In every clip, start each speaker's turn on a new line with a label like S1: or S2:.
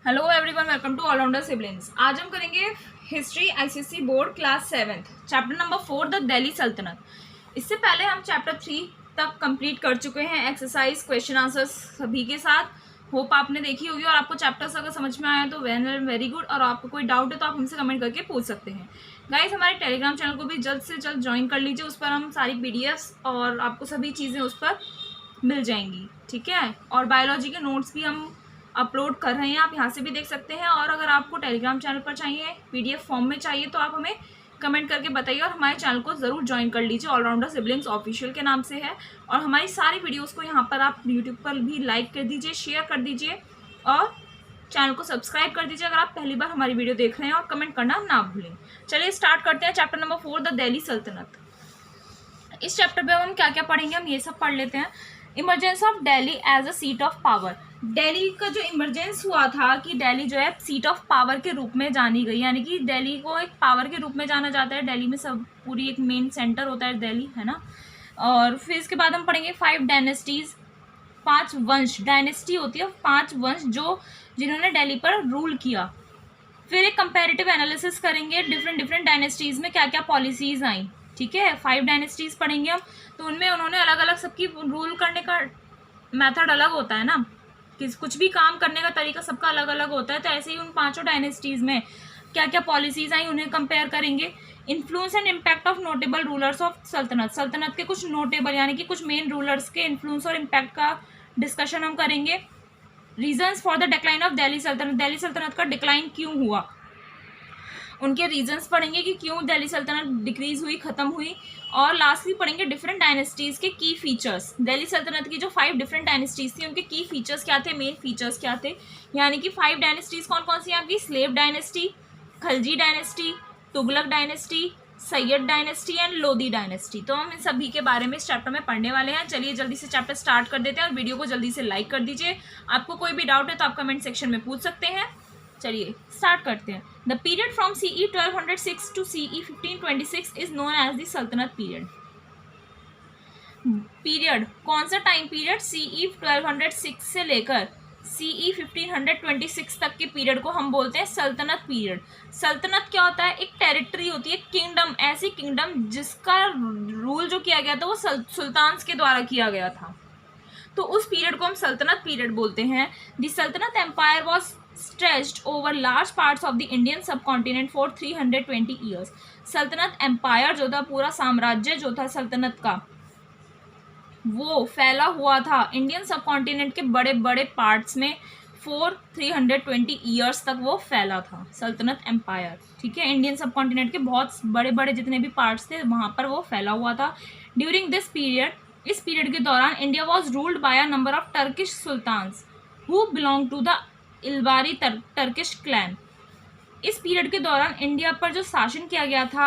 S1: Hello everyone, welcome to allrounder siblings. आज हम करेंगे history ICSE board class 7 chapter number 4 the Delhi saltanat. इससे पहले हम चैप्टर 3 तक कंप्लीट कर चुके हैं, एक्सरसाइज क्वेश्चन आंसर्स सभी के साथ। होप आपने देखी होगी और आपको चैप्टर्स अगर समझ में आया तो वेरी गुड, और आपको कोई डाउट है तो आप हमसे कमेंट करके पूछ सकते हैं। गाइज, हमारे टेलीग्राम चैनल को भी जल्द से जल्द ज्वाइन कर लीजिए। उस पर हम सारी पीडीएफ्स और आपको सभी चीज़ें उस पर मिल जाएंगी, ठीक है। और बायोलॉजी के नोट्स भी हम अपलोड कर रहे हैं, आप यहाँ से भी देख सकते हैं। और अगर आपको टेलीग्राम चैनल पर चाहिए, पीडीएफ फॉर्म में चाहिए, तो आप हमें कमेंट करके बताइए और हमारे चैनल को ज़रूर ज्वाइन कर लीजिए। ऑलराउंडर सिबलिंग्स ऑफिशियल के नाम से है। और हमारी सारी वीडियोस को यहाँ पर आप यूट्यूब पर भी लाइक कर दीजिए, शेयर कर दीजिए और चैनल को सब्सक्राइब कर दीजिए अगर आप पहली बार हमारी वीडियो देख रहे हैं, और कमेंट करना ना भूलें। चलिए स्टार्ट करते हैं चैप्टर नंबर 4 द दिल्ली सल्तनत। इस चैप्टर पे हम क्या क्या पढ़ेंगे, हम ये सब पढ़ लेते हैं। Emergence of Delhi as a seat of power. Delhi का जो इमरजेंस हुआ था कि दिल्ली जो है सीट ऑफ पावर के रूप में जानी गई, यानी कि दिल्ली को एक पावर के रूप में जाना जाता है। दिल्ली में सब पूरी एक मेन सेंटर होता है दिल्ली, है ना। और फिर इसके बाद हम पढ़ेंगे 5 डायनेस्टीज, 5 वंश। डायनेस्टी होती है 5 वंश जिन्होंने दिल्ली पर रूल किया। फिर एक कंपैरेटिव एनालिसिस करेंगे, डिफरेंट डायनेस्टीज में क्या क्या पॉलिसीज आई, ठीक है। 5 डायनेस्टीज पढ़ेंगे हम, तो उनमें उन्होंने अलग अलग, सबकी रूल करने का मेथड अलग होता है ना, कि कुछ भी काम करने का तरीका सबका अलग अलग होता है। तो ऐसे ही उन 5 डायनेस्टीज में क्या क्या पॉलिसीज आई उन्हें कंपेयर करेंगे। Influence and impact of notable rulers of सल्तनत। सल्तनत के कुछ नोटेबल यानी कि कुछ मेन रूलर्स के इन्फ्लुएंस और इम्पैक्ट का डिस्कशन हम करेंगे। Reasons for the decline of Delhi सल्तनत। दिल्ली सल्तनत का डिक्लाइन क्यों हुआ, उनके रीजंस पढ़ेंगे कि क्यों दिल्ली सल्तनत डिक्रीज हुई, ख़त्म हुई। और लास्टली पढ़ेंगे डिफरेंट डायनेस्टीज़ के की फीचर्स। दिल्ली सल्तनत की जो 5 डिफरेंट डायनेस्टीज़ थी उनके की फीचर्स क्या थे, मेन फीचर्स क्या थे। यानी कि 5 डायनेस्टीज़ कौन कौन सी हैं आपकी, slave dynasty, Khalji dynasty, Tughlaq dynasty, Syed dynasty and Lodhi dynasty. तो हम इन सभी के बारे में इस चैप्टर में पढ़ने वाले हैं। चलिए जल्दी से चैप्टर स्टार्ट कर देते हैं और वीडियो को जल्दी से लाइक कर दीजिए। आपको कोई भी डाउट है तो आप कमेंट सेक्शन में पूछ सकते हैं। चलिए स्टार्ट करते हैं। The period from CE 1206 to CE 1526 is known as the saltanat period. Period कौन सा टाइम पीरियड, CE 1206 से लेकर CE 1526 तक के पीरियड को हम बोलते हैं सल्तनत पीरियड। सल्तनत क्या होता है, एक टेरिटरी होती है, किंगडम, ऐसी किंगडम जिसका रूल जो किया गया था वो सुल्तान्स के द्वारा किया गया था, तो उस पीरियड को हम सल्तनत पीरियड बोलते हैं। The saltanat empire was stretched over large parts of the Indian subcontinent for 320 years। सल्तनत एम्पायर जो था, पूरा साम्राज्य जो था सल्तनत का, वो फैला हुआ था इंडियन सबकॉन्टिनेंट के बड़े बड़े पार्ट्स में। 320 ईयर्स तक वो फैला था सल्तनत एम्पायर, ठीक है। इंडियन सबकॉन्टिनेंट के बहुत बड़े बड़े जितने भी पार्ट्स थे वहाँ पर वो फैला हुआ था। ड्यूरिंग दिस पीरियड, इस पीरियड के दौरान India was ruled by a number of Turkish sultans who belong to the Ilbari Turkish clan. इस पीरियड के दौरान इंडिया पर जो शासन किया गया था,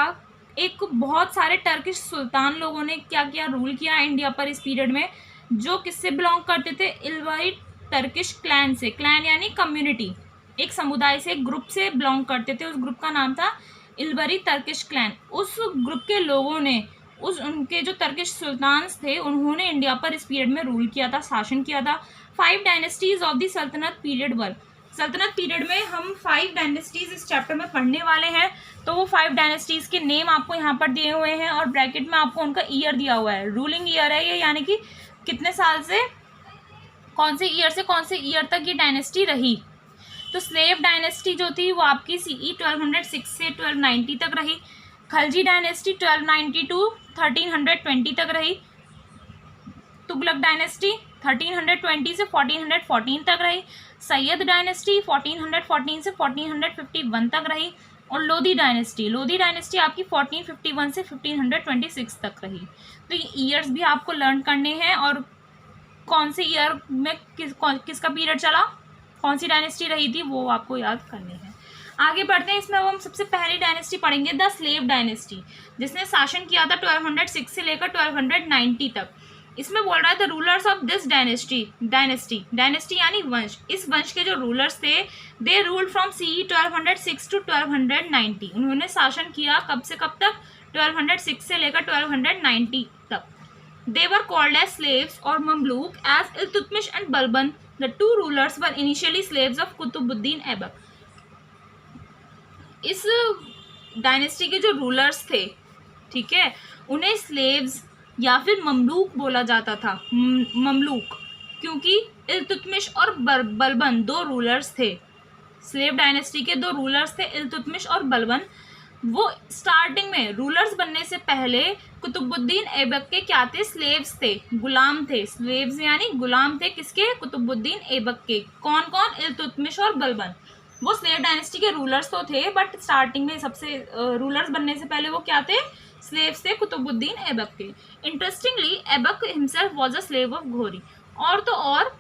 S1: एक बहुत सारे टर्किश सुल्तान लोगों ने क्या किया, रूल किया इंडिया पर इस पीरियड में, जो किससे बिलोंग करते थे, इलबारी टर्किश क्लैन से। क्लैन यानी कम्युनिटी, एक समुदाय से, एक ग्रुप से बिलोंग करते थे। उस ग्रुप का नाम था इलबारी टर्किश क्लैन। उस ग्रुप के लोगों ने, उनके जो टर्किश सुल्तान्स थे, उन्होंने इंडिया पर इस पीरियड में रूल किया था, शासन किया था। 5 dynasties of the saltanat period वर। सल्तनत पीरियड में हम 5 डायनेस्टीज इस चैप्टर में पढ़ने वाले हैं। तो वो 5 डायनेस्टीज के नेम आपको यहाँ पर दिए हुए हैं और ब्रैकेट में आपको उनका ईयर दिया हुआ है। रूलिंग ईयर है ये, यानी कि कितने साल से, कौन से ईयर तक ये डायनेस्टी रही। तो स्लेव डायनेस्टी जो थी वो आपकी CE 1206 से 1290 तक रही। खलजी डायनेस्टी 1290 टू 1320 तक रही। तुगलक डायनेस्टी 1320 से 1414 तक रही। सैयद डायनेस्टी 1414 से 1451 तक रही। और लोधी डायनेस्टी आपकी 1451 से 1526 तक रही। तो ये ईयर्स भी आपको लर्न करने हैं, और कौन से ईयर में किसका पीरियड चला, कौन सी डायनेस्टी रही थी, वो आपको याद करने हैं। आगे बढ़ते हैं। इसमें हम सबसे पहली डायनेस्टी पढ़ेंगे, द स्लेव डायनेस्टी, जिसने शासन किया था 1206 से लेकर 1290 तक। इसमें बोल रहा है the rulers of this dynasty यानी वंश, इस वंश के जो रूलर्स थे, they ruled from CE 1206 to 1290। उन्होंने शासन किया कब से कब तक, 1206 से लेकर 1290 तक। They were called as slaves or Mamluk as Iltutmish and Balban, the two rulers, were initially slaves of Kutubuddin Aibak. इस डायनेस्टी के जो रूलर्स थे, ठीक है, उन्हें स्लेव्स या फिर ममलूक बोला जाता था, ममलूक, क्योंकि इल्तुतमिश और बलबन दो रूलर्स थे। स्लेव डायनेस्टी के दो रूलर्स थे, इल्तुतमिश और बलबन। वो स्टार्टिंग में रूलर्स बनने से पहले कुतुबुद्दीन ऐबक के क्या थे? स्लेव्स थे, गुलाम थे। स्लेव्स यानी गुलाम थे किसके? कुतुबुद्दीन ऐबक के। कौन कौन? इल्तुतमिश और बलबन। वो स्लेव डायनेस्टी के रूलर्स तो थे, बट स्टार्टिंग में सबसे रूलर्स बनने से पहले वो क्या थे? स्लेव्स थे कुतुबुद्दीन ऐबक के। Interestingly Aibak himself was a slave of घोरी। और तो और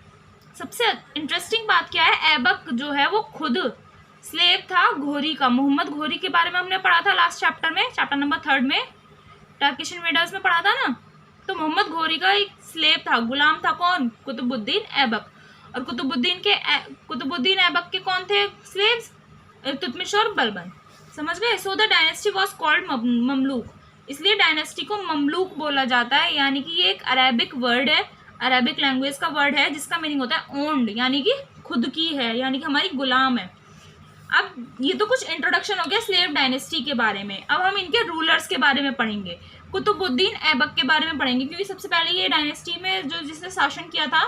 S1: सबसे इंटरेस्टिंग बात क्या है, ऐबक जो है वो खुद स्लेव था घोरी का। मोहम्मद घोरी के बारे में हमने पढ़ा था लास्ट चैप्टर में, चैप्टर नंबर 3 में, टर्किश इन्वेडर्स में पढ़ा था ना। तो मोहम्मद घोरी का एक स्लेव था, गुलाम था। कौन? कुतुबुद्दीन ऐबक। और कुतुबुद्दीन ऐबक के कौन थे स्लेव्स? इल्तुतमिश और बलबन। समझ गए? So the dynasty was called Mamluk. इसलिए डायनेस्टी को ममलूक बोला जाता है, यानी कि ये एक अरेबिक वर्ड है, अरेबिक लैंग्वेज का वर्ड है, जिसका मीनिंग होता है ओन्ड, यानी कि खुद की है, यानी कि हमारी गुलाम है। अब ये तो कुछ इंट्रोडक्शन हो गया स्लेव डायनेस्टी के बारे में। अब हम इनके रूलर्स के बारे में पढ़ेंगे, कुतुबुद्दीन ऐबक के बारे में पढ़ेंगे, क्योंकि सबसे पहले ये डायनेस्टी में जो जिसने शासन किया था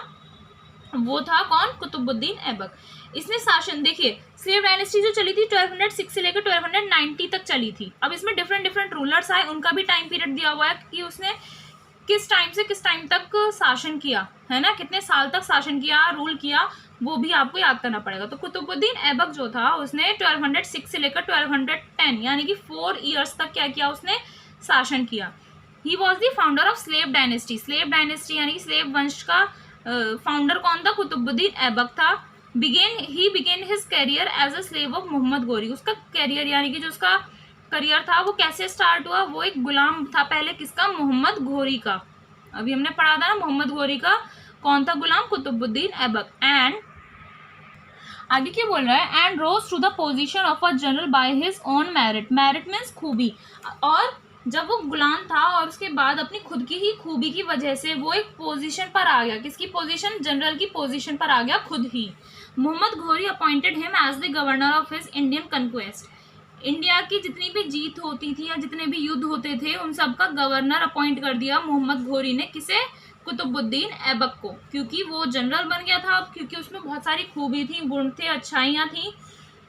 S1: वो था कौन? कुतुबुद्दीन ऐबक। इसने शासन, देखिए स्लेव डायनेस्टी जो चली थी 1206 से लेकर 1290 तक चली थी। अब इसमें डिफरेंट रूलर्स आए, उनका भी टाइम पीरियड दिया हुआ है कि उसने किस टाइम से किस टाइम तक शासन किया है ना, कितने साल तक शासन किया, रूल किया, वो भी आपको याद करना पड़ेगा। तो कुतुबुद्दीन ऐबक जो था उसने 1206 से लेकर 1210 यानी कि 4 ईयर्स तक क्या किया? उसने शासन किया। He was the founder of slave dynasty. Slave dynasty यानी कि स्लेव वंश का फाउंडर कौन था? कुतुबुद्दीन ऐबक था। He began his career as a slave of Mohammad Ghori. उसका करियर यानी कि जो उसका करियर था वो कैसे स्टार्ट हुआ? वो एक गुलाम था पहले, किसका? मोहम्मद घोरी का। अभी हमने पढ़ा था ना मोहम्मद घोरी का कौन था गुलाम? कुतुबुद्दीन ऐबक। एंड आगे क्या बोल रहा है? And rose to the position of a general by his own merit. Merit means खूबी। और जब वो गुलाम था और उसके बाद अपनी खुद की ही खूबी की वजह से वो एक पोजीशन पर आ गया। किसकी पोजीशन? जनरल की पोजीशन पर आ गया खुद ही। Mohammad Ghori appointed him as the governor of his Indian conquest. India की जितनी भी जीत होती थी या जितने भी युद्ध होते थे उन सब का गवर्नर अपॉइंट कर दिया मोहम्मद घोरी ने। किसे? कुतुबुद्दीन ऐबक को, क्योंकि वो जनरल बन गया था, क्योंकि उसमें बहुत सारी खूबी थी, गुण थे, अच्छाइयाँ थी।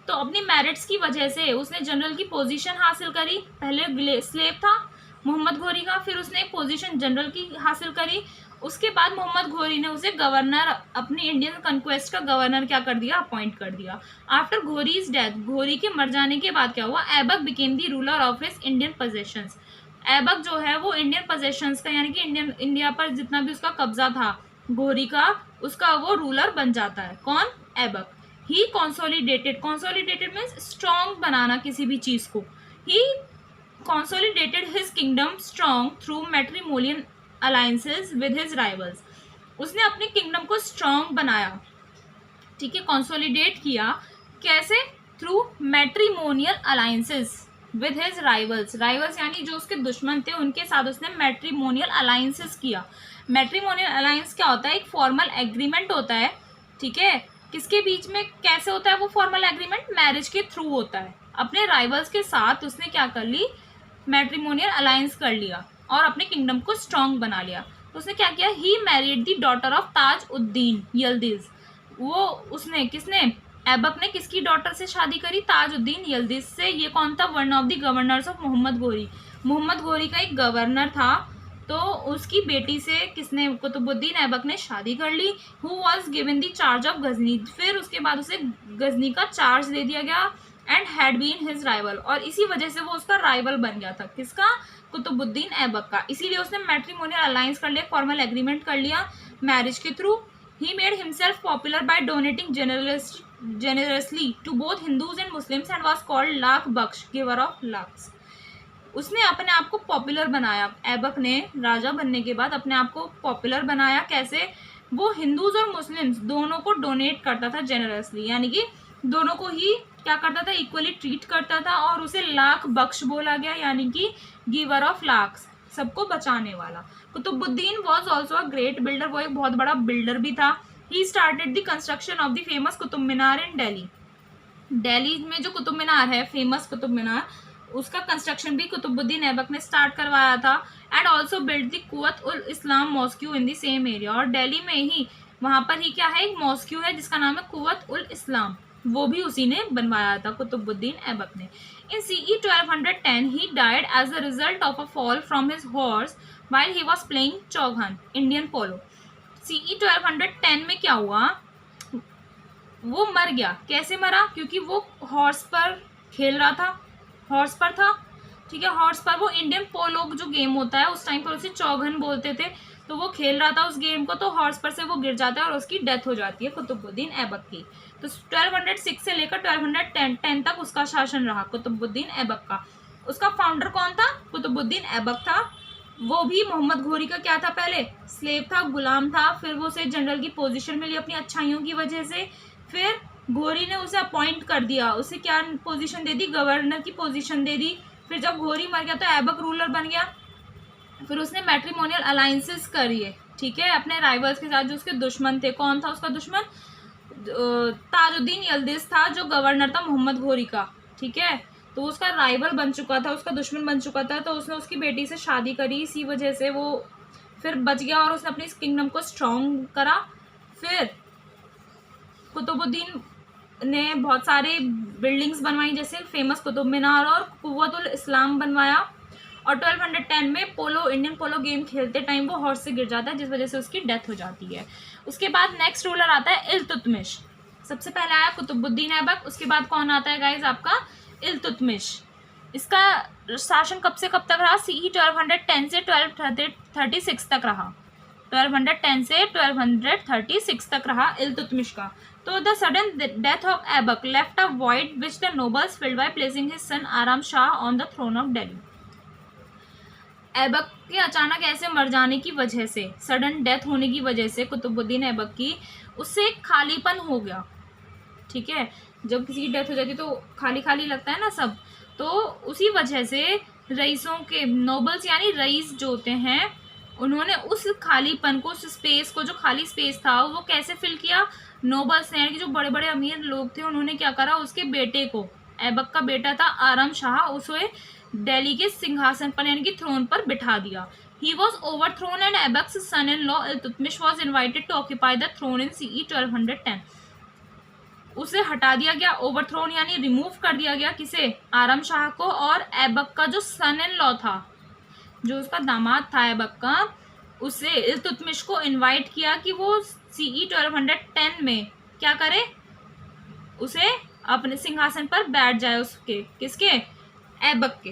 S1: तो अपनी मेरिट्स की वजह से उसने जनरल की पोजीशन हासिल करी। पहले स्लेव था मोहम्मद घोरी का, फिर उसने एक पोजीशन जनरल की हासिल करी। उसके बाद मोहम्मद घोरी ने उसे गवर्नर, अपनी इंडियन कन्क्वेस्ट का गवर्नर क्या कर दिया? अपॉइंट कर दिया। आफ्टर घोरीज डेथ, घोरी के मर जाने के बाद क्या हुआ? Aibak became the ruler of his Indian possessions. Aibak जो है वो इंडियन पोजेशंस का, यानी कि इंडिया पर जितना भी उसका कब्जा था घोरी का, उसका वो रूलर बन जाता है। कौन? Aibak. He consolidated means strong बनाना किसी भी चीज को। He consolidated his kingdom strong through matrimonial alliances with his rivals. उसने अपने किंगडम को स्ट्रॉन्ग बनाया, ठीक है, कॉन्सोलिडेट किया। कैसे? Through matrimonial alliances with his rivals. Rivals यानी जो उसके दुश्मन थे उनके साथ उसने मैट्रिमोनियल अलायंसेस किया। मैट्रिमोनियल अलायंस क्या होता है? एक फॉर्मल एग्रीमेंट होता है, ठीक है। किसके बीच में? कैसे होता है वो फॉर्मल एग्रीमेंट? मैरिज के थ्रू होता है। अपने राइवल्स के साथ उसने क्या कर ली? मैट्रिमोनियल अलायंस कर लिया और अपने किंगडम को स्ट्रॉन्ग बना लिया। तो उसने क्या किया? He married the daughter of ताज उद्दीन यल्दिज। वो उसने, किसने? ऐबक ने किसकी डॉटर से शादी करी? ताजुद्दीन यल्दिज से। ये कौन था? One of the governors of Mohammad Ghori. Mohammad घोरी का एक गवर्नर था, तो उसकी बेटी से किसने? कुतुबुद्दीन ऐबक ने शादी कर ली। Who was given the charge of Ghazni. फिर उसके बाद उसे गजनी का चार्ज दे दिया गया। And had been his rival, और इसी वजह से वो उसका राइवल बन गया था। किसका? कुतुबुद्दीन ऐबक का। इसीलिए उसने मैट्रिमोनियल अलायंस कर लिया, फॉर्मल एग्रीमेंट कर लिया मैरिज के through. He made himself popular by donating generously to both Hindus and Muslims and was called Lakh Bakhsh, giver of lakhs. उसने अपने आप को पॉपुलर बनाया। ऐबक ने राजा बनने के बाद अपने आप को पॉपुलर बनाया। कैसे? वो हिंदूज और मुस्लिम्स दोनों को डोनेट करता था जेनरसली, यानी कि दोनों को ही क्या करता था? इक्वली ट्रीट करता था। और उसे लाख बख्श बोला गया, यानी कि गिवर ऑफ लाख्स। सबको बचाने वाला। Qutbuddin was also a great builder, वो एक बहुत बड़ा बिल्डर भी था। He started the construction of the famous Qutub Minar in Delhi. Delhi में जो कुतुब मीनार है, फेमस कुतुब मीनार, उसका कंस्ट्रक्शन भी कुतुबुद्दीन ऐबक ने स्टार्ट करवाया था। And also build the Quwwat ul Islam mosque in the same area, और दिल्ली में ही वहाँ पर ही क्या है, एक मॉस्क्यू है जिसका नाम है कुव्वत उल इस्लाम, वो भी उसी ने बनवाया था, कुतुबुद्दीन ऐबक ने। In CE 1210 he died as a result of a fall from his horse while he was playing chaugan Indian polo. CE 1210 में क्या हुआ, वो मर गया। कैसे मरा, क्योंकि वो हॉर्स पर खेल रहा था, हॉर्स पर था, ठीक है, हॉर्स पर। वो इंडियन पोलो जो गेम होता है उस टाइम पर उसे चौघन बोलते थे, तो वो खेल रहा था उस गेम को, तो हॉर्स पर से वो गिर जाता है और उसकी डेथ हो जाती है कुतुबुद्दीन ऐबक की। तो 1206 से लेकर 1210 तक उसका शासन रहा कुतुबुद्दीन ऐबक का। उसका फाउंडर कौन था, कुतुबुद्दीन ऐबक था। वो भी मोहम्मद घोरी का क्या था, पहले स्लेव था, गुलाम था, फिर वो उसे जनरल की पोजीशन मिली अपनी अच्छाइयों की वजह से। फिर घोरी ने उसे अपॉइंट कर दिया, उसे क्या पोजीशन दे दी, गवर्नर की पोजीशन दे दी। फिर जब घोरी मर गया तो ऐबक रूलर बन गया। फिर उसने मैट्रिमोनियल अलायंसेस करी है, ठीक है, अपने राइवल्स के साथ जो उसके दुश्मन थे। कौन था उसका दुश्मन, ताजुद्दीन यल्दिज था, जो गवर्नर था मोहम्मद घोरी का, ठीक है, तो उसका राइवल बन चुका था, उसका दुश्मन बन चुका था। तो उसने उसकी बेटी से शादी करी, इसी वजह से वो फिर बच गया और उसने अपनी किंगडम को स्ट्रॉन्ग करा। फिर कुतुबुद्दीन ने बहुत सारे बिल्डिंग्स बनवाई, जैसे फेमस कुतुब मीनार और कुव्वत उल इस्लाम बनवाया। और 1210 में पोलो, इंडियन पोलो गेम खेलते टाइम वो हॉर्स से गिर जाता है, जिस वजह से उसकी डेथ हो जाती है। उसके बाद नेक्स्ट रूलर आता है इल्तुतमिश। सबसे पहले आया कुतुबुद्दीन ऐबक, उसके बाद कौन आता है गाइज, आपका इल्तुतमिश। इसका शासन कब से कब तक रहा, CE 1210 से 1236 तक रहा, 1210 से 1236 तक रहा इल्तुतमिश का। तो the sudden death of Aibak left a void which the nobles filled by placing his son Aram Shah on the throne of Delhi. Aibak के अचानक ऐसे मर जाने की वजह से, सडन डेथ होने की वजह से कुतुबुद्दीन ऐबक की, उससे एक खालीपन हो गया, ठीक है, जब किसी की डेथ हो जाती है तो खाली खाली लगता है ना सब, तो उसी वजह से रईसों के, नोबल्स यानी रईस जो होते हैं, उन्होंने उस खालीपन को, उस स्पेस को, जो खाली स्पेस था, वो कैसे फिल किया, नोबल्स यानी कि जो बड़े बड़े अमीर लोग थे, उन्होंने क्या करा, उसके बेटे को, ऐबक का बेटा था आराम शाह, उसे दिल्ली के सिंहासन पर यानी कि थ्रोन पर बिठा दिया। He was overthrown and Aibak's son-in-law Iltutmish was invited to occupy the throne in CE 1210. उसे हटा दिया गया, ओवरथ्रोन यानी रिमूव कर दिया गया, किसे, आराम शाह को। और ऐबक का जो सन इन लॉ था, जो उसका दामाद था ऐबक का, उसे इल्तुतमिश को इनवाइट किया कि वो CE 1210 में क्या करे, उसे अपने सिंहासन पर बैठ जाए, उसके, किसके, ऐबक के,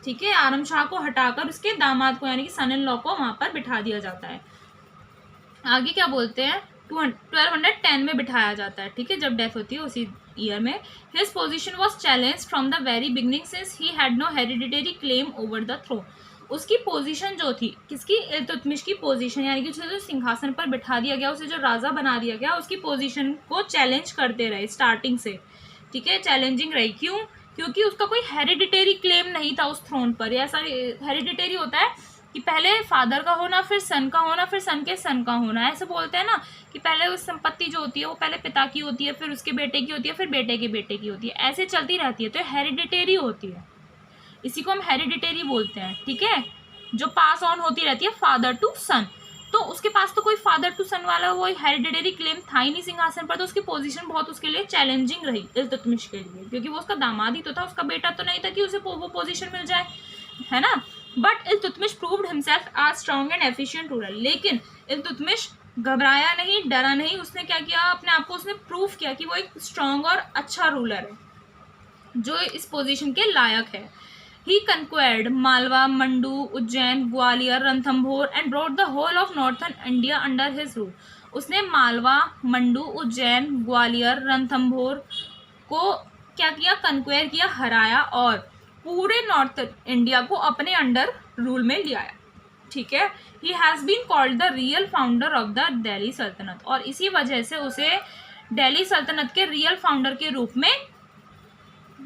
S1: ठीक है, आराम शाह को हटाकर उसके दामाद को यानी कि सन इन लॉ को वहां पर बिठा दिया जाता है। आगे क्या बोलते हैं, 1210 में बिठाया जाता है, ठीक है, जब डेथ होती है उसी ईयर में। His position was challenged from the very beginning since he had no hereditary claim over the throne. उसकी पोजीशन जो थी, किसकी, इल्तुतमिश की पोजीशन, यानी कि उसे जो सिंहासन पर बिठा दिया गया, उसे जो राजा बना दिया गया, उसकी पोजीशन को चैलेंज करते रहे स्टार्टिंग से, ठीक है, चैलेंजिंग रही। क्यों, क्योंकि उसका कोई हेरिडिटरी क्लेम नहीं था उस थ्रोन पर। ऐसा हेरिडिटरी होता है कि पहले फादर का होना, फिर सन का होना, फिर सन के सन का होना, ऐसे बोलते हैं ना, कि पहले उस संपत्ति जो होती है वो पहले पिता की होती है, फिर उसके बेटे की होती है, फिर बेटे के बेटे की होती है, ऐसे चलती रहती है, तो हेरिडिटरी होती है, इसी को हम हेरिडिटरी बोलते हैं, ठीक है, जो पास ऑन होती रहती है फादर टू सन। तो उसके पास तो कोई फादर टू सन वाला वो हेरिडिटरी क्लेम था ही नहीं सिंहासन पर, तो उसकी पोजीशन बहुत उसके लिए चैलेंजिंग रही इल्तुतमिश के लिए, क्योंकि वो उसका दामाद ही तो था, उसका बेटा तो नहीं था कि उसे वो पोजीशन मिल जाए, है ना। But Iltutmish proved himself a strong and efficient ruler. लेकिन इल्तुतमिश घबराया नहीं, डरा नहीं, उसने क्या किया, अपने आप को उसने प्रूव किया कि वो एक स्ट्रॉन्ग और अच्छा रूलर है, जो इस पोजीशन के लायक है। He conquered Malwa, Mandu, Ujjain, Gwalior, Ranthambore and brought the whole of northern India under his rule. उसने मालवा, मंडू, उज्जैन, ग्वालियर, रणथंभोर को क्या किया, कंक्वेयर किया, हराया, और पूरे नॉर्थ इंडिया को अपने अंडर रूल में ले आया, ठीक है। He has been called the real founder of the Delhi सल्तनत, और इसी वजह से उसे दिल्ली सल्तनत के रियल फाउंडर के रूप में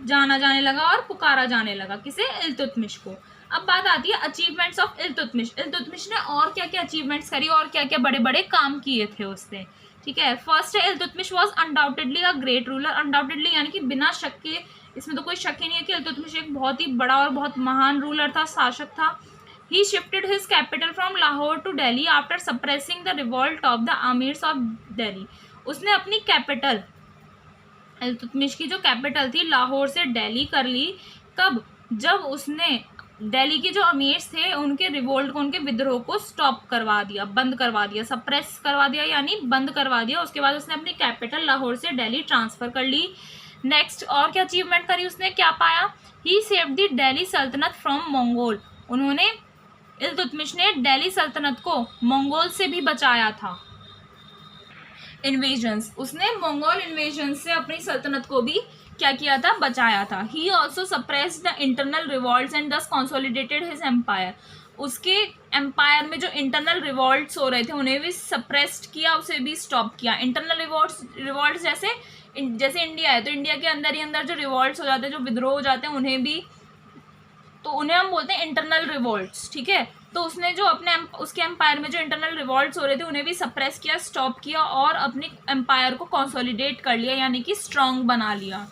S1: जाना जाने लगा और पुकारा जाने लगा, किसे, इल्तुतमिश को। अब बात आती है अचीवमेंट्स ऑफ इल्तुतमिश। इल्तुतमिश ने और क्या क्या अचीवमेंट्स करी और क्या क्या बड़े बड़े काम किए थे उसने, ठीक है। फर्स्ट है Iltutmish was undoubtedly a great ruler. Undoubtedly यानी कि बिना शक के, इसमें तो कोई शक ही नहीं है कि इल्तुतमिश एक बहुत ही बड़ा और बहुत महान रूलर था, शासक था। He shifted his capital from Lahore to Delhi after suppressing the revolt of the amirs of Delhi. उसने अपनी कैपिटल, इल्तुतमिश की जो कैपिटल थी, लाहौर से दिल्ली कर ली। कब? जब उसने दिल्ली के जो अमीर्स थे उनके रिवोल्ट को, उनके विद्रोह को स्टॉप करवा दिया, बंद करवा दिया, सप्रेस करवा दिया यानी बंद करवा दिया। उसके बाद उसने अपनी कैपिटल लाहौर से दिल्ली ट्रांसफ़र कर ली। नेक्स्ट और क्या अचीवमेंट करी उसने, क्या पाया? ही सेव्ड द दिल्ली सल्तनत फ्रॉम मंगोल। उन्होंने, इल्तुतमिश ने दिल्ली सल्तनत को मंगोल से भी बचाया था। इन्वेजन्स, उसने मंगोल इन्वेजन से अपनी सल्तनत को भी क्या किया था? बचाया था। He also suppressed the internal revolts and दस कंसोलिडेटेड हिज एम्पायर। उसके एम्पायर में जो इंटरनल रिवॉल्ट्स हो रहे थे उन्हें भी सप्रेस्ड किया, उसे भी स्टॉप किया। इंटरनल रिवॉल्ट्स जैसे इंडिया है तो इंडिया के अंदर ही अंदर जो रिवॉल्ट्स हो जाते हैं, जो विद्रोह हो जाते हैं, उन्हें भी, तो उन्हें हम बोलते हैं इंटरनल रिवॉल्ट्स, ठीक है। तो उसने जो अपने उसके एम्पायर में जो इंटरनल रिवॉल्ट्स हो रहे थे उन्हें भी सप्रेस किया, स्टॉप किया और अपने एम्पायर को कंसोलिडेट कर लिया, यानी कि स्ट्रॉन्ग बना लिया।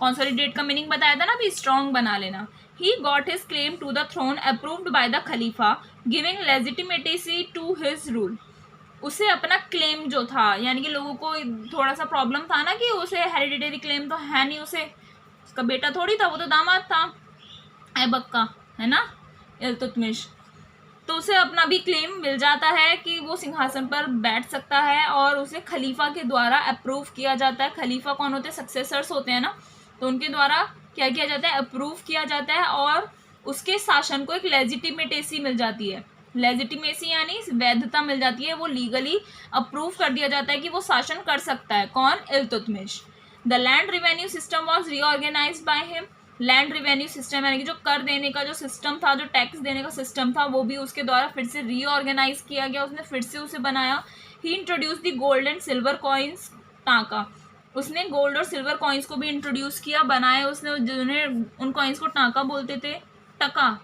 S1: कंसोलिडेट का मीनिंग बताया था ना भी, स्ट्रॉन्ग बना लेना। He got his claim to the throne approved by the khalifa giving legitimacy to his rule. उसे अपना क्लेम जो था, यानी कि लोगों को थोड़ा सा प्रॉब्लम था ना कि उसे हेरिडिटरी क्लेम तो है नहीं, उसे, उसका बेटा थोड़ी था, वो तो दामाद था ऐबक का, है ना, इल्तुतमिश। तो उसे अपना भी क्लेम मिल जाता है कि वो सिंहासन पर बैठ सकता है और उसे खलीफा के द्वारा अप्रूव किया जाता है। खलीफा कौन होते हैं? सक्सेसर्स होते हैं ना, तो उनके द्वारा क्या किया जाता है? अप्रूव किया जाता है और उसके शासन को एक लेजिटिमेसी मिल जाती है। लेजिटिमेसी यानी वैधता मिल जाती है, वो लीगली अप्रूव कर दिया जाता है कि वो शासन कर सकता है। कौन? Iltutmish. The land revenue system was reorganised by him. Land revenue system यानी कि जो कर देने का जो सिस्टम था, जो टैक्स देने का सिस्टम था, वो भी उसके द्वारा फिर से रीऑर्गेनाइज किया गया, उसने फिर से उसे बनाया। He introduce the gold and silver coins taka. उसने गोल्ड और सिल्वर कॉइन्स को भी इंट्रोड्यूस किया, बनाए उसने, जिन्हें उन कॉइन्स को टाका बोलते थे, टका।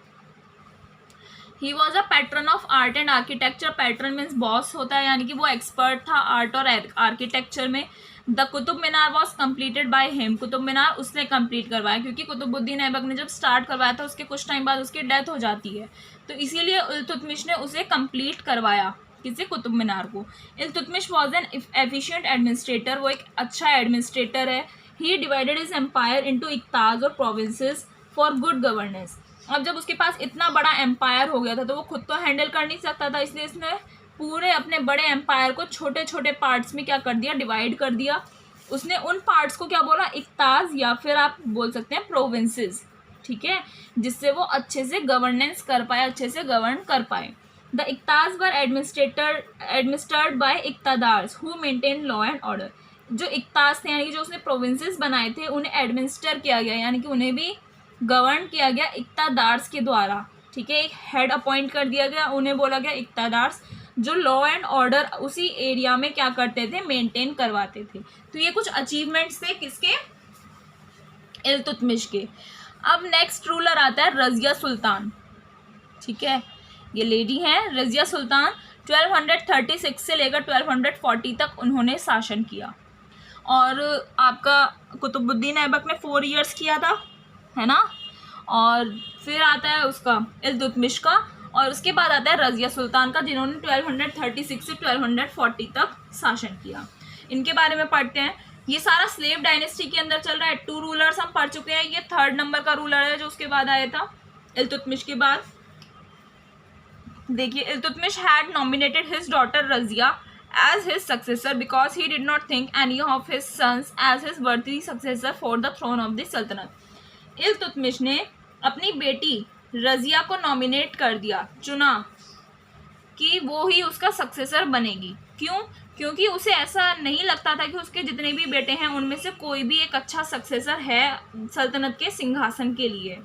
S1: He was a patron of art and architecture. Patron means boss होता है, यानी कि वो एक्सपर्ट था आर्ट और आर्किटेक्चर में। The Qutub Minar was completed by him. Qutub Minar उसने कंप्लीट करवाया, क्योंकि कुतुबुद्दीन ऐबक ने जब स्टार्ट करवाया था उसके कुछ टाइम बाद उसकी डेथ हो जाती है, तो इसीलिए इल्तुतमिश ने उसे कंप्लीट करवाया। किसी? कुतुब मीनार को। Iltutmish was an efficient administrator. वो एक अच्छा एडमिनिस्ट्रेटर है। ही डिवाइडेड हिज एम्पायर इनटू इक्ताज और प्रोविंसेस फॉर गुड गवर्नेंस। अब जब उसके पास इतना बड़ा एम्पायर हो गया था तो वो खुद तो हैंडल कर नहीं सकता था, इसलिए इसने पूरे अपने बड़े एम्पायर को छोटे छोटे पार्ट्स में क्या कर दिया? डिवाइड कर दिया। उसने उन पार्ट्स को क्या बोला? इक्ताज, या फिर आप बोल सकते हैं प्रोविंसेस, ठीक है, जिससे वो अच्छे से गवर्नेंस कर पाए, अच्छे से गवर्न कर पाए। The iqtas were administered by iqtadars who maintain law and order. जो इक्ताज थे यानी कि जो उसने प्रोविंसेस बनाए थे उन्हें एडमिनिस्टर किया गया, यानी कि उन्हें भी गवर्न किया गया इक्तादार्स के द्वारा, ठीक है। एक हेड अपॉइंट कर दिया गया, उन्हें बोला गया इक्तादार्स, जो लॉ एंड ऑर्डर उसी एरिया में क्या करते थे? मेंटेन करवाते थे। तो ये कुछ अचीवमेंट्स थे किसके? इल्तुतमिश के। अब नेक्स्ट रूलर आता है रज़िया सुल्तान, ठीक है। ये लेडी हैं रज़िया सुल्तान। 1236 से लेकर 1240 तक उन्होंने शासन किया। और आपका कुतुबुद्दीन ऐबक ने 4 ईयर्स किया था, है ना। और फिर आता है उसका इल्तुतमिश का, और उसके बाद आता है रज़िया सुल्तान का, जिन्होंने 1236 से 1240 तक शासन किया। इनके बारे में पढ़ते हैं। ये सारा स्लेव डायनेस्टी के अंदर चल रहा है। 2 रूलर्स हम पढ़ चुके हैं। ये 3rd नंबर का रूलर है जो उसके बाद आया था इल्तुतमिश के बाद। देखिए, Iltutmish had nominated his daughter Razia as his successor because he did not think any of his sons as his worthy successor for the throne of the sultanate। Iltutmish ने अपनी बेटी रज़िया को नॉमिनेट कर दिया, चुना कि वो ही उसका सक्सेसर बनेगी। क्यों? क्योंकि उसे ऐसा नहीं लगता था कि उसके जितने भी बेटे हैं उनमें से कोई भी एक अच्छा सक्सेसर है सल्तनत के सिंहासन के लिए।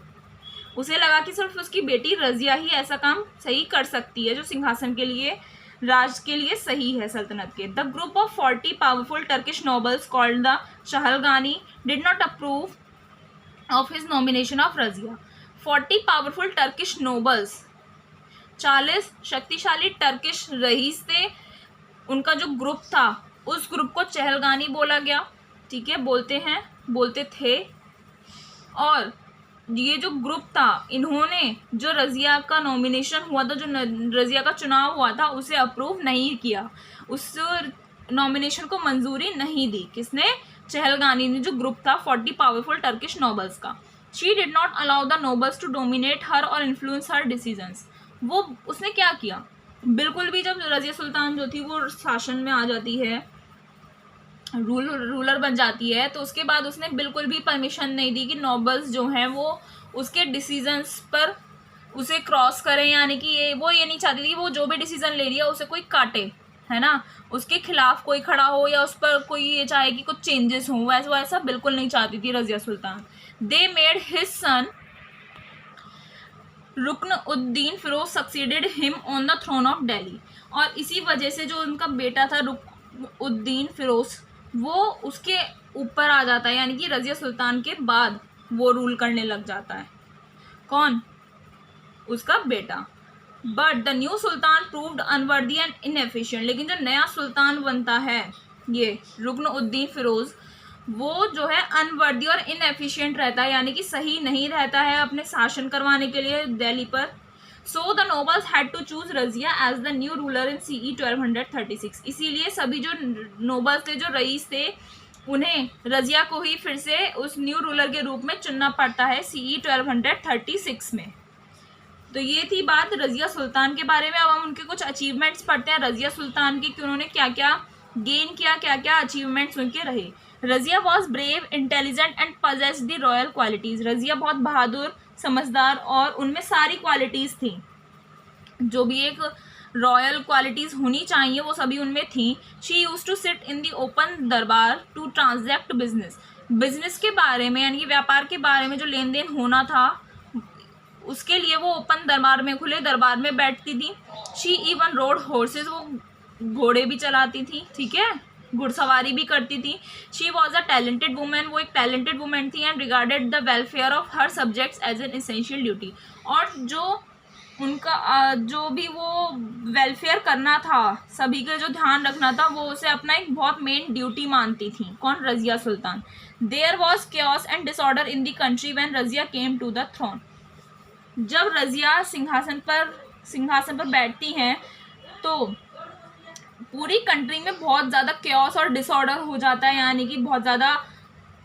S1: उसे लगा कि सिर्फ उसकी बेटी रज़िया ही ऐसा काम सही कर सकती है जो सिंहासन के लिए, राज के लिए सही है सल्तनत के। The group of 40 powerful Turkish nobles called the Chahalgani did not approve of his nomination of Razia. 40 powerful Turkish nobles, 40 शक्तिशाली टर्किश रईस थे, उनका जो ग्रुप था उस ग्रुप को चहलगानी बोला गया, ठीक है, बोलते थे। और ये जो ग्रुप था, इन्होंने जो रज़िया का नॉमिनेशन हुआ था, जो रज़िया का चुनाव हुआ था, उसे अप्रूव नहीं किया, उस नॉमिनेशन को मंजूरी नहीं दी। किसने? चहलगानी ने, जो ग्रुप था 40 पावरफुल टर्किश नोबल्स का। She did not allow the nobles to dominate her और इन्फ्लुएंस हर डिसीजंस। वो उसने क्या किया, बिल्कुल भी, जब रज़िया सुल्तान जो थी वो शासन में आ जाती है, रूलर बन जाती है, तो उसके बाद उसने बिल्कुल भी परमिशन नहीं दी कि नोबल्स जो हैं वो उसके डिसीजंस पर उसे क्रॉस करें, यानी कि वो ये नहीं चाहती थी कि वो जो भी डिसीजन ले लिया उसे कोई काटे, है ना, उसके खिलाफ कोई खड़ा हो या उस पर कोई ये चाहे कि कुछ चेंजेस हों, वैसा बिल्कुल नहीं चाहती थी Razia Sultan. They made his son Ruknuddin Firoz succeeded him on the throne of Delhi, और इसी वजह से जो उनका बेटा था रुकन उद्दीन फिरोज, वो उसके ऊपर आ जाता है, यानी कि रज़िया सुल्तान के बाद वो रूल करने लग जाता है। कौन? उसका बेटा। But the new Sultan proved unworthy and inefficient, लेकिन जो नया सुल्तान बनता है ये रुकन उद्दीन फिरोज, वो जो है अनवर्दी और इनएफिशिएंट रहता है, यानी कि सही नहीं रहता है अपने शासन करवाने के लिए दिल्ली पर। So the nobles had to choose Razia as the new ruler in CE 1236। इसीलिए सभी जो नोबल्स थे, जो रईस थे, उन्हें रज़िया को ही फिर से उस न्यू रूलर के रूप में चुनना पड़ता है CE 1236 में। तो ये थी बात रज़िया सुल्तान के बारे में। अब हम उनके कुछ अचीवमेंट्स पढ़ते हैं रज़िया सुल्तान के, कि उन्होंने क्या क्या गेन किया, क्या क्या अचीवमेंट्स उनके रहे। Razia was brave, intelligent and possessed the royal qualities. Razia बहुत बहादुर, समझदार, और उनमें सारी क्वालिटीज़ थी, जो भी एक रॉयल क्वालिटीज़ होनी चाहिए वो सभी उनमें थी। She used to sit in the open darbar to transact business के बारे में, यानी कि व्यापार के बारे में जो लेन देन होना था उसके लिए वो ओपन दरबार में, खुले दरबार में बैठती थी। शी इवन रोड हॉर्सेज, वो घोड़े भी चलाती थी, ठीक है, घुड़सवारी भी करती थी। She was a talented women, वो एक टैलेंटेड वुमेन थी। And regarded the welfare of her subjects as an essential duty, और जो उनका जो भी वो वेलफेयर करना था, सभी का जो ध्यान रखना था, वो उसे अपना एक बहुत मेन ड्यूटी मानती थी। कौन? Razia Sultan. There was chaos and disorder in the country when Razia came to the throne. जब रज़िया सिंहासन पर बैठती हैं तो पूरी कंट्री में बहुत ज़्यादा chaos और डिसऑर्डर हो जाता है, यानी कि बहुत ज़्यादा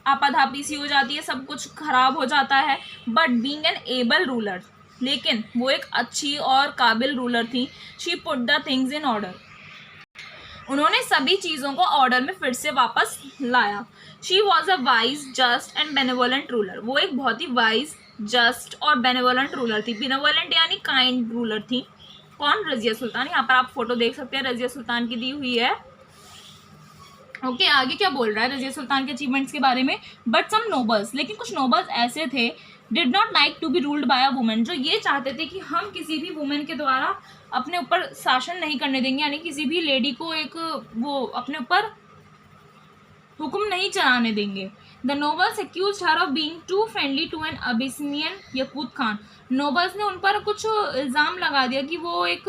S1: आपाधापी सी हो जाती है, सब कुछ खराब हो जाता है। But being an able ruler, लेकिन वो एक अच्छी और काबिल रूलर थी। She put the things in order, उन्होंने सभी चीज़ों को ऑर्डर में फिर से वापस लाया। She was a wise, just and benevolent ruler, वो एक बहुत ही वाइज, जस्ट और बेनेवोलेंट रूलर थी। बेनेवोलेंट यानी काइंड रूलर थी। कौन? रज़िया सुल्तान। यहाँ पर आप फोटो देख सकते हैं, रज़िया सुल्तान की दी हुई है। ओके, आगे क्या बोल रहा है रज़िया सुल्तान के अचीवमेंट्स के बारे में। बट सम नोबल्स, लेकिन कुछ नोबल्स ऐसे थे, did not like to be ruled by a women, जो ये चाहते थे कि हम किसी भी वुमेन के द्वारा अपने ऊपर शासन नहीं करने देंगे, यानी किसी भी लेडी को एक वो अपने ऊपर हुक्म नहीं चलाने देंगे। The nobles accused her of being too friendly to an Abyssinian Yakut Khan. नोबल्स ने उन पर कुछ इल्ज़ाम लगा दिया कि वो एक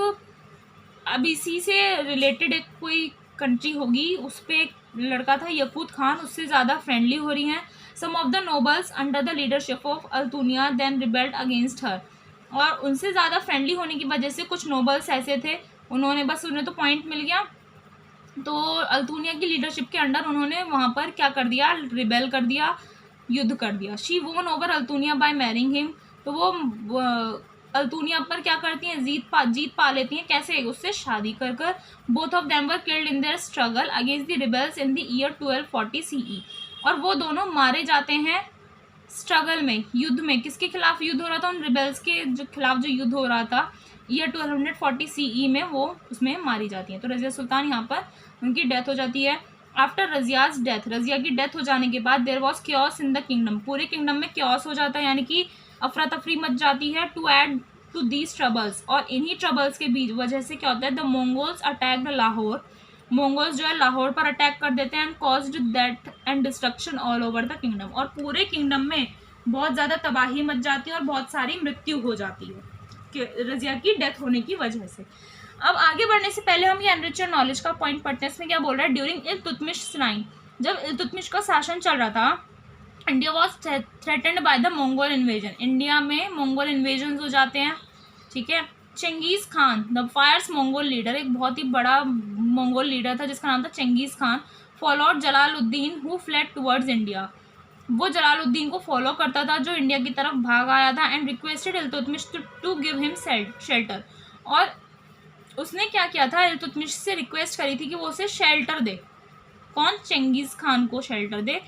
S1: अबिसी से रिलेटेड एक कोई कंट्री होगी, उस पर एक लड़का था यकूत खान, उससे ज़्यादा फ्रेंडली हो रही हैं। Some of the nobles under the leadership of Altunia then rebelled against her, और उनसे ज़्यादा फ्रेंडली होने की वजह से कुछ नोबल्स ऐसे थे, उन्हें तो पॉइंट मिल गया, तो अल्तुनिया की लीडरशिप के अंडर उन्होंने वहाँ पर क्या कर दिया, रिबेल कर दिया, युद्ध कर दिया। She won over Altunia by marrying him, तो वो अल्तुनिया पर क्या करती हैं, जीत पा लेती हैं। कैसे? उससे शादी कर कर। Both of them were killed in their struggle against the rebels in the year 1240 CE, और वो दोनों मारे जाते हैं स्ट्रगल में, युद्ध में। किसके खिलाफ युद्ध हो रहा था? उन रिबेल्स के जो खिलाफ जो युद्ध हो रहा था ईयर 1240 CE में, वो उसमें मारी जाती हैं। तो रज़िया सुल्तान यहाँ पर उनकी डेथ हो जाती है। आफ्टर रज़ियाज डेथ, रज़िया की डेथ हो जाने के बाद there was chaos in the kingdom, पूरे किंगडम में chaos हो जाता है, यानी कि अफरा तफरी मच जाती है। To add to these troubles, और इन्हीं ट्रबल्स के बीच वजह से क्या होता है, the Mongols attacked Lahore, Mongols जो है लाहौर पर अटैक कर देते हैं, and caused death and destruction all over the kingdom, और पूरे किंगडम में बहुत ज़्यादा तबाही मच जाती है और बहुत सारी मृत्यु हो जाती है रजिया की डेथ होने की वजह से। अब आगे बढ़ने से पहले हम ये एनरिचर नॉलेज का पॉइंट पढ़ते हैं। इसमें क्या बोल रहा है, ड्यूरिंग इल्तुतमिश राइन, जब इल्तुतमिश का शासन चल रहा था, India was threatened by the Mongol invasion, India में मंगोल इन्वेजन हो जाते हैं, ठीक है। Genghis Khan the fierce Mongol leader, एक बहुत ही बड़ा मंगोल लीडर था जिसका नाम था Genghis Khan, followed Jalaluddin who fled towards India, वो जलालुद्दीन को फॉलो करता था जो इंडिया की तरफ भाग आया था, and requested Iltutmish to give him shelter, और उसने क्या किया था, इल्तुतमिश से रिक्वेस्ट करी थी कि वो उसे शेल्टर दे। कौन? चंगेज खान को शेल्टर दे।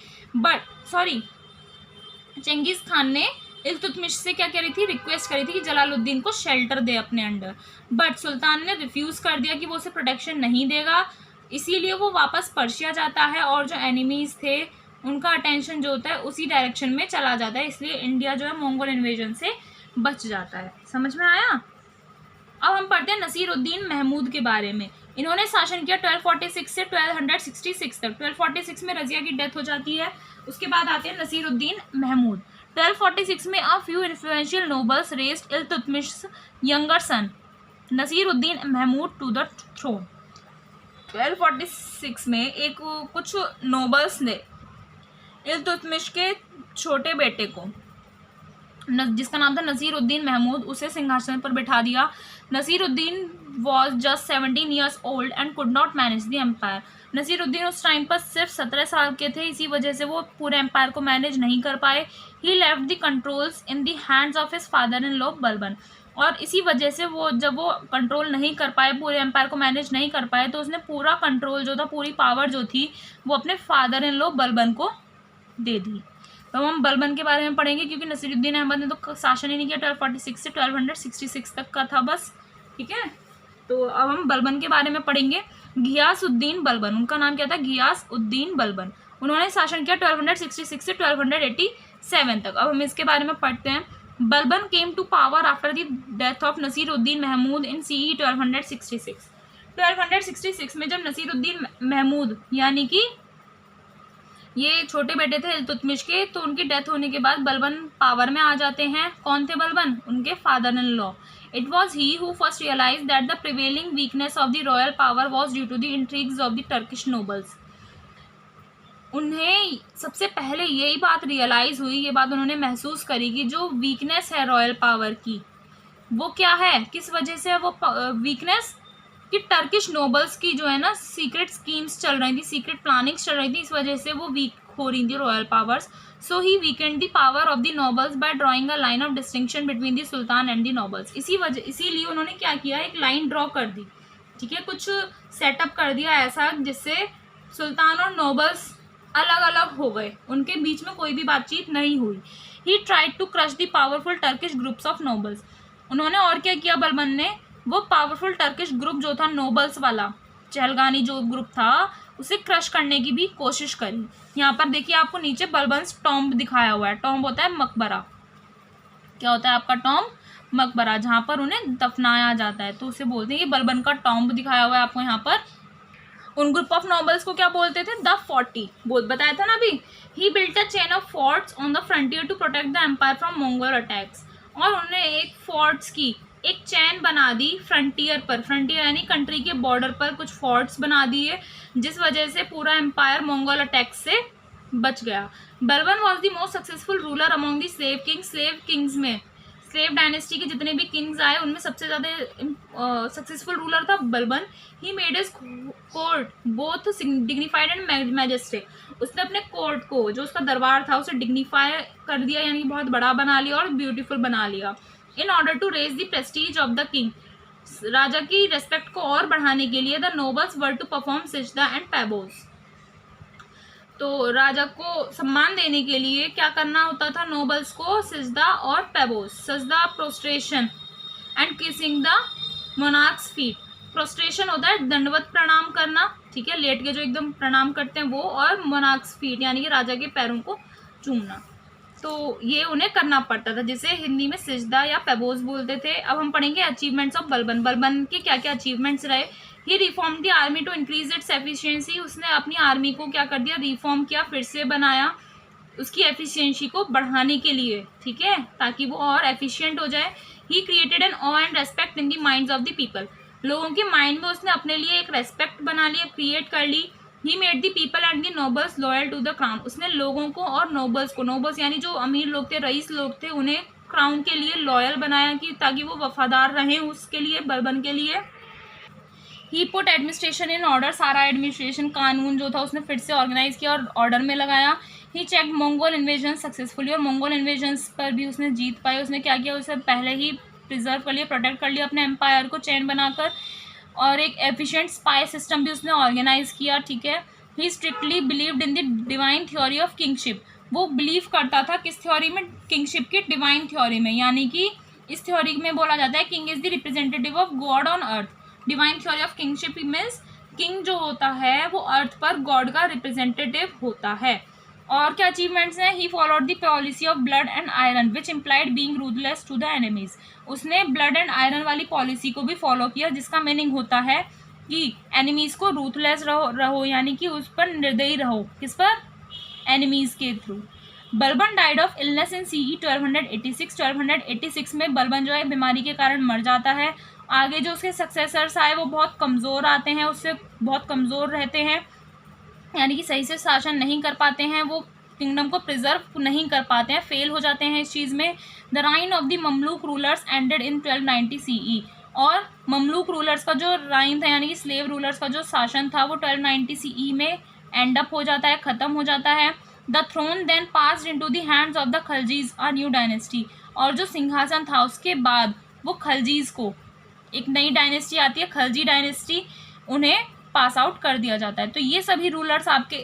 S1: चंगेज खान ने इल्तुतमिश से क्या करी थी, रिक्वेस्ट करी थी कि जलालुद्दीन को शेल्टर दे अपने अंडर, बट सुल्तान ने रिफ्यूज कर दिया कि वो उसे प्रोटेक्शन नहीं देगा, इसीलिए वो वापस पर्शिया जाता है और जो एनिमीज थे उनका अटेंशन जो होता है उसी डायरेक्शन में चला जाता है, इसलिए इंडिया जो है मंगोल इन्वेजन से बच जाता है। समझ में आया? अब हम पढ़ते हैं नसीरुद्दीन महमूद के बारे में। इन्होंने शासन किया 1246 से 1266 तक। 1246 में रजिया की डेथ हो जाती है। उसके बाद आते हैं नसीरुद्दीन महमूद। 1246 में a few influential nobles raised Iltutmish younger son Nasiruddin Mahmud to the throne. 1246 में कुछ नोबल्स ने इल्तुतमिश के छोटे बेटे को, जिसका नाम था नसीरुद्दीन महमूद, उसे सिंहासन पर बिठा दिया। Nasiruddin was just 17 years old and could not manage the empire. Nasiruddin उस टाइम पर सिर्फ 17 साल के थे, इसी वजह से वो पूरे एम्पायर को मैनेज नहीं कर पाए। He left the controls in the hands of his father in law Balban, और इसी वजह से जब वो कंट्रोल नहीं कर पाए, पूरे एम्पायर को मैनेज नहीं कर पाए, तो उसने पूरा कंट्रोल जो था, पूरी पावर जो थी, वो अपने फादर इन लॉ बलबन को दे दी। तो हम बलबन के बारे में पढ़ेंगे क्योंकि नसीरुद्दीन अहमद ने तो शासन ही नहीं किया, 1246 से 1266 तक का था बस, ठीक है। तो अब हम बलबन के बारे में पढ़ेंगे। घियासुद्दीन बलबन, उनका नाम क्या था? घियासउद्दीन बलबन। उन्होंने शासन किया 1266 से 1287 तक। अब हम इसके बारे में पढ़ते हैं। Balban came to power after the death of Nasiruddin Mahmud in CE 1266। 1266 में जब नसीरुद्दीन महमूद यानी कि ये छोटे बेटे थे इल्तुतमिश के, तो उनकी डेथ होने के बाद बलबन पावर में आ जाते हैं। कौन थे बलबन? उनके father in law. It was he who first realise that the prevailing weakness of the royal power was due to the intrigues of the Turkish nobles. उन्हें सबसे पहले यही बात रियलाइज हुई, ये बात उन्होंने महसूस करी कि जो वीकनेस है रॉयल पावर की, वो क्या है, किस वजह से है वो वीकनेस, कि टर्किश नोबल्स की जो है ना सीक्रेट स्कीम्स चल रही थी, सीक्रेट प्लानिंग्स चल रही थी, इस वजह से वो वीक हो रही थी royal powers. So he weakened the power of the nobles by drawing a line of distinction between the sultan and the nobles. इसीलिए उन्होंने क्या किया, एक लाइन ड्रॉ कर दी, ठीक है, कुछ सेटअप कर दिया ऐसा जिससे सुल्तान और नोबल्स अलग अलग हो गए, उनके बीच में कोई भी बातचीत नहीं हुई। He tried to crush the powerful Turkish groups of nobles. उन्होंने और क्या किया बलबन ने, वो पावरफुल टर्किश ग्रुप जो था नोबल्स वाला, चहलगानी जो ग्रुप था, उसे क्रश करने की भी कोशिश करी। यहाँ पर देखिए आपको नीचे बलबन्स टॉम्ब दिखाया हुआ है। टॉम्ब होता है मकबरा, क्या होता है आपका टॉम्ब? मकबरा, जहाँ पर उन्हें दफनाया जाता है, तो उसे बोलते हैं। ये बलबन का टॉम्ब दिखाया हुआ है आपको यहाँ पर। उन ग्रुप ऑफ नोबल्स को क्या बोलते थे? द 40, बताया था ना अभी। He built a chain of forts on the frontier to protect the empire from Mongol attacks. और उन्होंने एक फोर्ट्स की एक चैन बना दी फ्रंटियर पर, फ्रंटियर यानी कंट्री के बॉर्डर पर कुछ फोर्ट्स बना दिए, जिस वजह से पूरा एम्पायर मंगोल अटैक से बच गया। Balban was the most successful ruler among the slave Kings में, स्लेव डायनेस्टी के जितने भी किंग्स आए उनमें सबसे ज़्यादा सक्सेसफुल रूलर था Balban. He made his court both dignified and majestic. उसने अपने कोर्ट को, जो उसका दरबार था, उसे डिग्निफाई कर दिया, यानी बहुत बड़ा बना लिया और ब्यूटीफुल बना लिया। In order to raise the prestige of the king, राजा की रेस्पेक्ट को और बढ़ाने के लिए the nobles were to perform sijda and paibos. तो राजा को सम्मान देने के लिए क्या करना होता था नोबल्स को? सिजदा और पैबोज। सजदा prostration and kissing the monarchs feet. Prostration होता है दंडवत प्रणाम करना, ठीक है, लेट के जो एकदम प्रणाम करते हैं वो, और मोनार्क्स फीट यानी कि राजा के पैरों को चूमना। तो ये उन्हें करना पड़ता था, जिसे हिंदी में सिजदा या पैबोज बोलते थे। अब हम पढ़ेंगे अचीवमेंट्स ऑफ बलबन। बलबन के क्या क्या अचीवमेंट्स रहे। He reform the army to increase its efficiency. उसने अपनी आर्मी को क्या कर दिया? रिफॉर्म किया, फिर से बनाया। उसकी एफिशिएंसी को बढ़ाने के लिए, ठीक है, ताकि वो और एफिशिएंट हो जाए। He created an of and respect in the minds of the people, लोगों के माइंड में उसने अपने लिए एक रेस्पेक्ट बना ली, क्रिएट कर ली। He made the people and the nobles loyal to the crown, उसने लोगों को और नोबल्स को, नोबल्स यानी जो अमीर लोग थे, रईस लोग थे, उन्हें क्राउन के लिए लॉयल बनाया कि ताकि वो वफादार रहें उसके लिए, बर्बन के लिए। ही पुट एडमिनिस्ट्रेशन इन ऑर्डर, सारा एडमिनिस्ट्रेशन कानून जो था उसने फिर से ऑर्गेनाइज किया और ऑर्डर में लगाया। ही चेक मंगोल इन्वेजन सक्सेसफुली, और मंगोल इन्वेजन्स पर भी उसने जीत पाई। उसने क्या किया, उसे पहले ही प्रिजर्व कर लिया, प्रोटेक्ट कर लिया अपने एम्पायर को चैन बनाकर, और एक एफिशिएंट स्पाई सिस्टम भी उसने ऑर्गेनाइज किया, ठीक है। He strictly believed in the divine theory of kingship, वो बिलीव करता था किस थ्योरी में, किंगशिप की डिवाइन थ्योरी में, यानी कि इस थ्योरी में बोला जाता है king is the representative of God on earth. Divine theory of kingship means king जो होता है वो अर्थ पर गॉड का रिप्रेजेंटेटिव होता है। और क्या अचीवमेंट्स हैं, he followed the policy of blood and iron which implied being ruthless to the enemies, उसने ब्लड एंड आयरन वाली पॉलिसी को भी फॉलो किया, जिसका मीनिंग होता है कि एनिमीज को रूथलेस रहो यानी कि उस पर निर्दयी रहो, किस पर, एनिमीज के through. Balban died of illness in CE 1286, 1286 में बर्बन जो है बीमारी के कारण मर जाता है। आगे जो उसके सक्सेसर्स आए वो बहुत कमज़ोर आते हैं, उससे बहुत कमज़ोर रहते हैं, यानी कि सही से शासन नहीं कर पाते हैं, वो किंगडम को प्रिजर्व नहीं कर पाते हैं, फेल हो जाते हैं इस चीज़ में। The reign of the Mamluk rulers ended in 1290 CE, और ममलूक रूलर्स का जो राइन था यानी कि स्लेव रूलर्स का जो शासन था वो 1290 सीई में एंड अप हो जाता है, ख़त्म हो जाता है। The throne then passed into the hands of the Khaljis, a new dynasty, और जो सिंहासन था उसके बाद वो खलजीज को, एक नई डायनेस्टी आती है खलजी डायनेस्टी, उन्हें पास आउट कर दिया जाता है। तो ये सभी रूलर्स आपके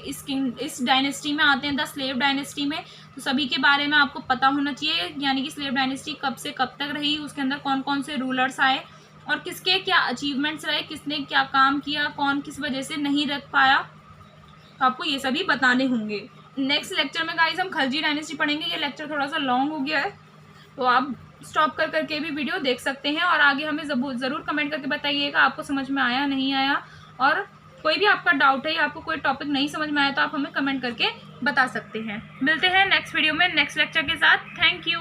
S1: इस डायनेस्टी में आते हैं, द स्लेव डायनेस्टी में। तो सभी के बारे में आपको पता होना चाहिए, यानी कि स्लेव डायनेस्टी कब से कब तक रही, उसके अंदर कौन कौन से रूलर्स आए और किसके क्या अचीवमेंट्स रहे, किसने क्या काम किया, कौन किस वजह से नहीं रख पाया, तो आपको ये सभी बताने होंगे। नेक्स्ट लेक्चर में गाइस हम खलजी डायनेस्टी पढ़ेंगे। ये लेक्चर थोड़ा सा लॉन्ग हो गया है, तो आप स्टॉप कर करके भी वीडियो देख सकते हैं, और आगे हमें ज़रूर कमेंट करके बताइएगा आपको समझ में आया नहीं आया, और कोई भी आपका डाउट है या आपको कोई टॉपिक नहीं समझ में आया तो आप हमें कमेंट करके बता सकते हैं। मिलते हैं नेक्स्ट वीडियो में नेक्स्ट लेक्चर के साथ। Thank you.